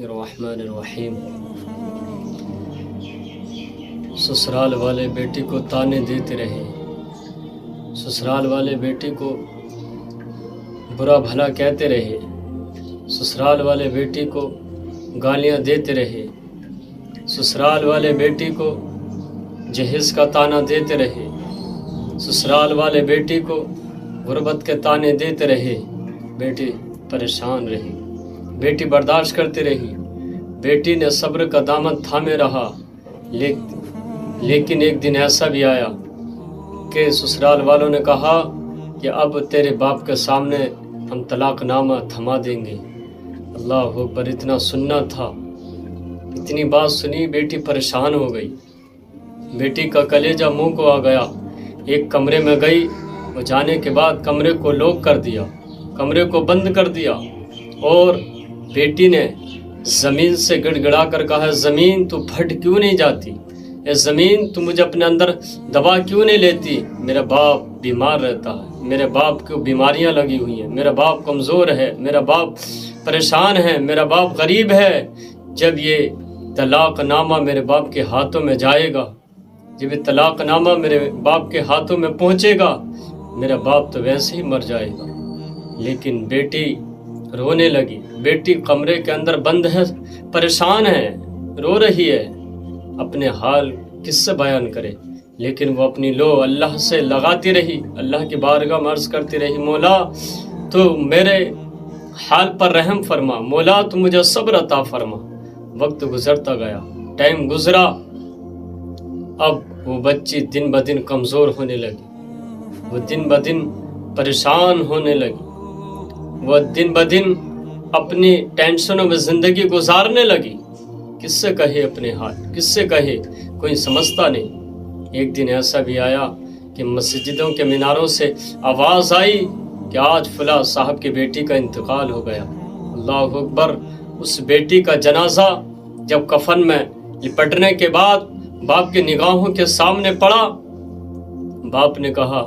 الرحمن الرحیم۔ سسرال والے بیٹی کو تانے دیتے رہے، سسرال والے بیٹی کو برا بھلا کہتے رہے، سسرال والے بیٹی کو گالیاں دیتے رہے، سسرال والے بیٹی کو جہیز کا تانا دیتے رہے، سسرال والے بیٹی کو غربت کے تانے دیتے رہے۔ بیٹی پریشان رہی، بیٹی برداشت کرتی رہی، بیٹی نے صبر کا دامن تھامے رہا۔ لیکن ایک دن ایسا بھی آیا کہ سسرال والوں نے کہا کہ اب تیرے باپ کے سامنے ہم طلاق نامہ تھما دیں گے۔ اللہ اکبر، اتنا سننا تھا، اتنی بات سنی، بیٹی پریشان ہو گئی، بیٹی کا کلیجہ منہ کو آ گیا۔ ایک کمرے میں گئی، وہ جانے کے بعد کمرے کو لاک کر دیا، کمرے کو بند کر دیا، اور بیٹی نے زمین سے گڑ گڑا کر کہا، زمین تو پھٹ کیوں نہیں جاتی؟ اے زمین تو مجھے اپنے اندر دبا کیوں نہیں لیتی؟ میرا باپ بیمار رہتا ہے، میرے باپ کو بیماریاں لگی ہوئی ہیں، میرا باپ کمزور ہے، میرا باپ پریشان ہے، میرا باپ غریب ہے۔ جب یہ طلاق نامہ میرے باپ کے ہاتھوں میں جائے گا، جب یہ طلاق نامہ میرے باپ کے ہاتھوں میں پہنچے گا، میرا باپ تو ویسے ہی مر جائے گا۔ لیکن بیٹی رونے لگی، بیٹی کمرے کے اندر بند ہے، پریشان ہے، رو رہی ہے، اپنے حال کس سے بیان کرے؟ لیکن وہ اپنی لو اللہ سے لگاتی رہی، اللہ کی بارگاہ میں عرض کرتی رہی، مولا تو میرے حال پر رحم فرما، مولا تو مجھے صبر عطا فرما۔ وقت گزرتا گیا، ٹائم گزرا، اب وہ بچی دن بدن کمزور ہونے لگی، وہ دن بدن پریشان ہونے لگی، وہ دن بدن اپنی ٹینشنوں میں زندگی گزارنے لگی۔ کس سے کہے اپنے حال، کس سے کہے؟ کوئی سمجھتا نہیں۔ ایک دن ایسا بھی آیا کہ مسجدوں کے میناروں سے آواز آئی کہ آج فلاں صاحب کی بیٹی کا انتقال ہو گیا۔ اللہ اکبر، اس بیٹی کا جنازہ جب کفن میں لپٹنے کے بعد باپ کی نگاہوں کے سامنے پڑا، باپ نے کہا،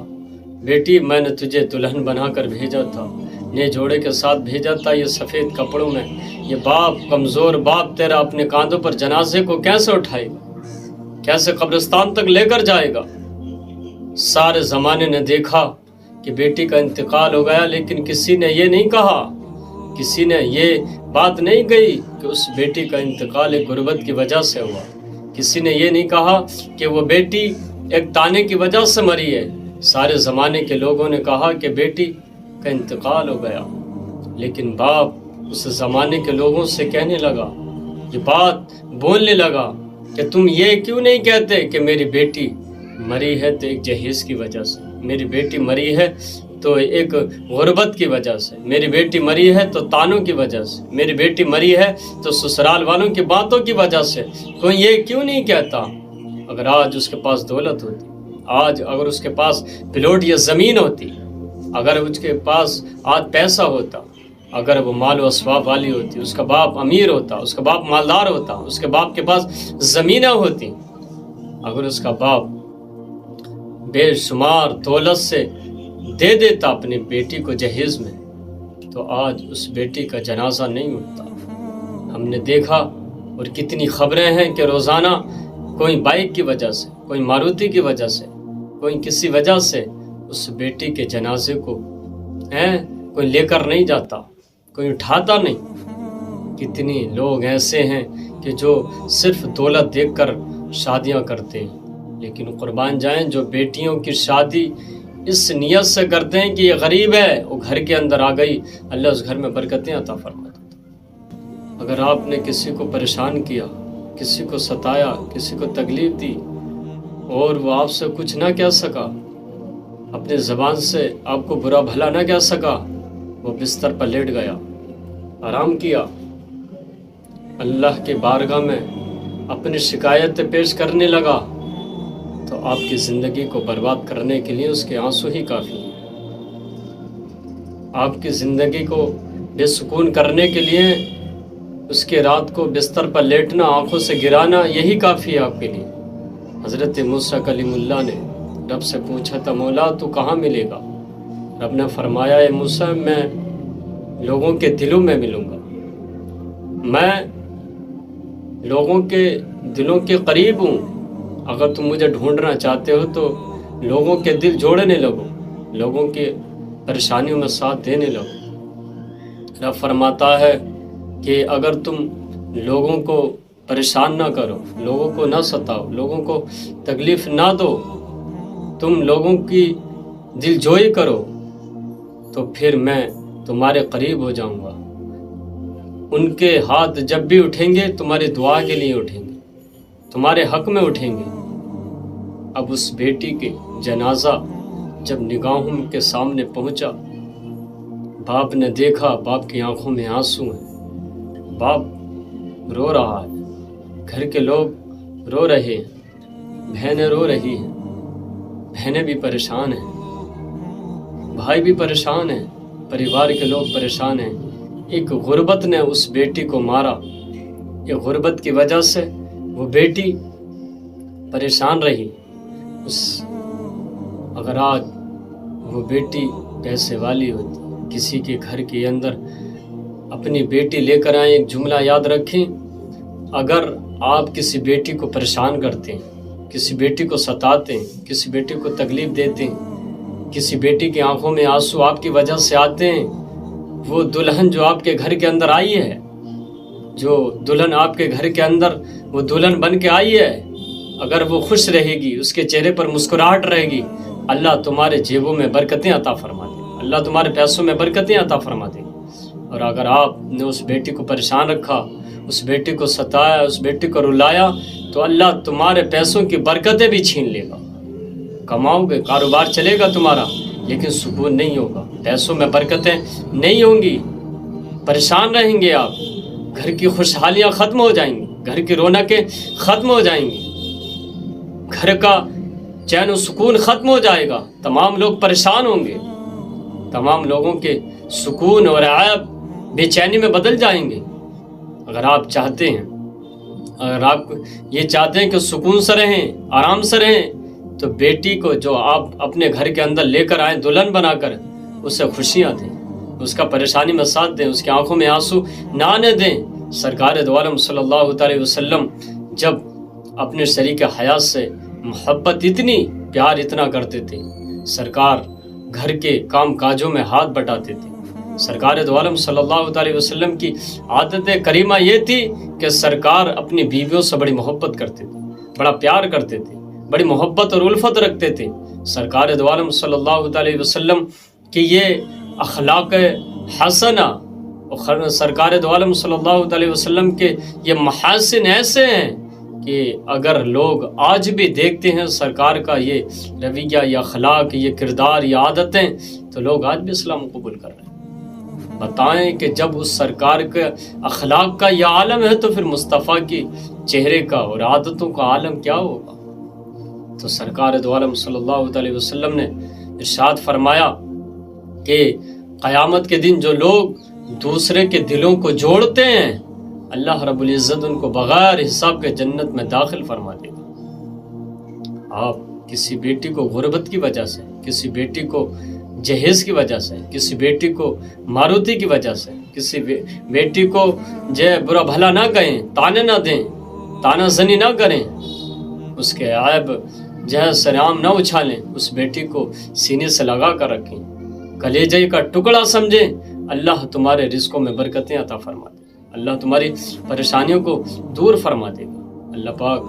بیٹی میں نے تجھے دلہن بنا کر بھیجا تھا، نئے جوڑے کے ساتھ بھیجا تھا، یہ سفید کپڑوں میں، یہ باپ کمزور باپ تیرا اپنے کاندھوں پر جنازے کو کیسے اٹھائے گا، کیسے قبرستان تک لے کر جائے گا؟ سارے زمانے نے دیکھا کہ بیٹی کا انتقال ہو گیا، لیکن کسی نے یہ نہیں کہا، کسی نے یہ بات نہیں کہی کہ اس بیٹی کا انتقال ایک غربت کی وجہ سے ہوا، کسی نے یہ نہیں کہا کہ وہ بیٹی ایک تانے کی وجہ سے مری ہے۔ سارے زمانے کے لوگوں نے کہا کہ بیٹی کا انتقال ہو گیا، لیکن باپ اس زمانے کے لوگوں سے کہنے لگا، یہ بات بولنے لگا کہ تم یہ کیوں نہیں کہتے کہ میری بیٹی مری ہے تو ایک جہیز کی وجہ سے، میری بیٹی مری ہے تو ایک غربت کی وجہ سے، میری بیٹی مری ہے تو تانوں کی وجہ سے، میری بیٹی مری ہے تو سسرال والوں کی باتوں کی وجہ سے، کوئی یہ کیوں نہیں کہتا؟ اگر آج اس کے پاس دولت ہوتی، آج اگر اس کے پاس پلاٹ یا زمین ہوتی، اگر اس کے پاس آج پیسہ ہوتا، اگر وہ مال و اسباب والی ہوتی، اس کا باپ امیر ہوتا، اس کا باپ مالدار ہوتا، اس کے باپ کے پاس زمینیں ہوتی، اگر اس کا باپ بے شمار دولت سے دے دیتا اپنی بیٹی کو جہیز میں، تو آج اس بیٹی کا جنازہ نہیں اٹھتا۔ ہم نے دیکھا، اور کتنی خبریں ہیں کہ روزانہ کوئی بائک کی وجہ سے، کوئی ماروتی کی وجہ سے، کوئی کسی وجہ سے اس بیٹی کے جنازے کو کوئی لے کر نہیں جاتا، کوئی اٹھاتا نہیں۔ کتنی لوگ ایسے ہیں کہ جو صرف دولت دیکھ کر شادیاں کرتے ہیں، لیکن قربان جائیں جو بیٹیوں کی شادی اس نیت سے کرتے ہیں کہ یہ غریب ہے، وہ گھر کے اندر آ گئی، اللہ اس گھر میں برکتیں عطا فرماتا ہے۔ اگر آپ نے کسی کو پریشان کیا، کسی کو ستایا، کسی کو تکلیف دی، اور وہ آپ سے کچھ نہ کہہ سکا، اپنے زبان سے آپ کو برا بھلا نہ کہہ سکا، وہ بستر پر لیٹ گیا، آرام کیا، اللہ کے بارگاہ میں اپنی شکایتیں پیش کرنے لگا، تو آپ کی زندگی کو برباد کرنے کے لیے اس کے آنسو ہی کافی ہیں۔ آپ کی زندگی کو بے سکون کرنے کے لیے اس کے رات کو بستر پر لیٹنا، آنکھوں سے گرانا، یہی کافی ہے آپ کے لیے۔ حضرت موسیٰ کلیم اللہ نے رب سے پوچھا تھا، مولا تو کہاں ملے گا؟ رب نے فرمایا، اے موسیٰ میں لوگوں کے دلوں میں ملوں گا، میں لوگوں کے دلوں کے قریب ہوں. اگر تم مجھے ڈھونڈنا چاہتے ہو تو لوگوں کے دل جوڑنے لگو، لوگوں کی پریشانیوں میں ساتھ دینے لگو. رب فرماتا ہے کہ اگر تم لوگوں کو پریشان نہ کرو، لوگوں کو نہ ستاؤ، لوگوں کو تکلیف نہ دو، تم لوگوں کی دل جوئی کرو، تو پھر میں تمہارے قریب ہو جاؤں گا. ان کے ہاتھ جب بھی اٹھیں گے تمہاری دعا کے لیے اٹھیں گے، تمہارے حق میں اٹھیں گے. اب اس بیٹی کے جنازہ جب نگاہوں کے سامنے پہنچا، باپ نے دیکھا، باپ کی آنکھوں میں آنسو ہیں، باپ رو رہا ہے، گھر کے لوگ رو رہے ہیں، بہنیں رو رہی ہیں، بہنیں بھی پریشان ہیں، بھائی بھی پریشان ہیں، پریوار کے لوگ پریشان ہیں. ایک غربت نے اس بیٹی کو مارا، یہ غربت کی وجہ سے وہ بیٹی پریشان رہی. اگر آج وہ بیٹی پیسے والی ہوتی، کسی کے گھر کے اندر اپنی بیٹی لے کر آئیں، ایک جملہ یاد رکھیں، اگر آپ کسی بیٹی کو پریشان کرتے ہیں، کسی بیٹی کو ستاتے ہیں، کسی بیٹی کو تکلیف دیتے ہیں، کسی بیٹی کی آنکھوں میں آنسو آپ کی وجہ سے آتے ہیں، وہ دلہن جو آپ کے گھر کے اندر آئی ہے، جو دلہن آپ کے گھر کے اندر وہ دلہن بن کے آئی ہے، اگر وہ خوش رہے گی، اس کے چہرے پر مسکراہٹ رہے گی، اللہ تمہارے جیبوں میں برکتیں عطا فرما دے، اللہ تمہارے پیسوں میں برکتیں عطا فرما دے. اور اگر آپ نے اس بیٹی کو پریشان رکھا، اس بیٹی کو ستایا، اس بیٹی کو رلایا، تو اللہ تمہارے پیسوں کی برکتیں بھی چھین لے گا. کماؤ گے، کاروبار چلے گا تمہارا، لیکن سکون نہیں ہوگا، پیسوں میں برکتیں نہیں ہوں گی، پریشان رہیں گے آپ، گھر کی خوشحالیاں ختم ہو جائیں گی، گھر کی رونقیں ختم ہو جائیں گی، گھر کا چین و سکون ختم ہو جائے گا، تمام لوگ پریشان ہوں گے، تمام لوگوں کے سکون اور عیب بے چینی میں بدل جائیں گے. اگر آپ چاہتے ہیں، اگر آپ یہ چاہتے ہیں کہ سکون سے رہیں، آرام سے رہیں، تو بیٹی کو جو آپ اپنے گھر کے اندر لے کر آئیں دلہن بنا کر، اسے خوشیاں دیں، اس کا پریشانی میں ساتھ دیں، اس کی آنکھوں میں آنسو نہ آنے دیں. سرکار دو عالم صلی اللہ علیہ وسلم جب اپنے شریک حیات سے محبت اتنی، پیار اتنا کرتے تھے، سرکار گھر کے کام کاجوں میں ہاتھ بٹاتے تھے. سرکار دو عالم صلی اللہ علیہ وسلم کی عادت کریمہ یہ تھی کہ سرکار اپنی بیویوں سے بڑی محبت کرتے تھے، بڑا پیار کرتے تھے، بڑی محبت اور الفت رکھتے تھے. سرکار دو عالم صلی اللہ علیہ وسلم کی یہ اخلاق حسنہ، سرکار دو عالم صلی اللہ علیہ وسلم کے یہ محاسن ایسے ہیں کہ اگر لوگ آج بھی دیکھتے ہیں سرکار کا یہ رویہ، یہ اخلاق، یہ کردار، یہ عادتیں، تو لوگ آج بھی اسلام قبول کر رہے ہیں. بتائیں کہ جب اس سرکار کے اخلاق کا یہ عالم ہے تو پھر مصطفیٰ کی چہرے کا اور عادتوں کا عالم کیا ہوگا. تو سرکار دو عالم صلی اللہ علیہ وسلم نے ارشاد فرمایا کہ قیامت کے دن جو لوگ دوسرے کے دلوں کو جوڑتے ہیں، اللہ رب العزت ان کو بغیر حساب کے جنت میں داخل فرما دے گا. آپ کسی بیٹی کو غربت کی وجہ سے، کسی بیٹی کو جہیز کی وجہ سے، کسی بیٹی کو ماروتی کی وجہ سے، کسی بیٹی کو برا بھلا نہ کہیں، تانے نہ دیں، تانا زنی نہ کریں، اس کے عیب سرعام نہ اچھالیں، اس بیٹی کو سینے سے لگا کر رکھیں، کلیجے کا ٹکڑا سمجھیں. اللہ تمہارے رزقوں میں برکتیں عطا فرما دے، اللہ تمہاری پریشانیوں کو دور فرما دے گا. اللہ پاک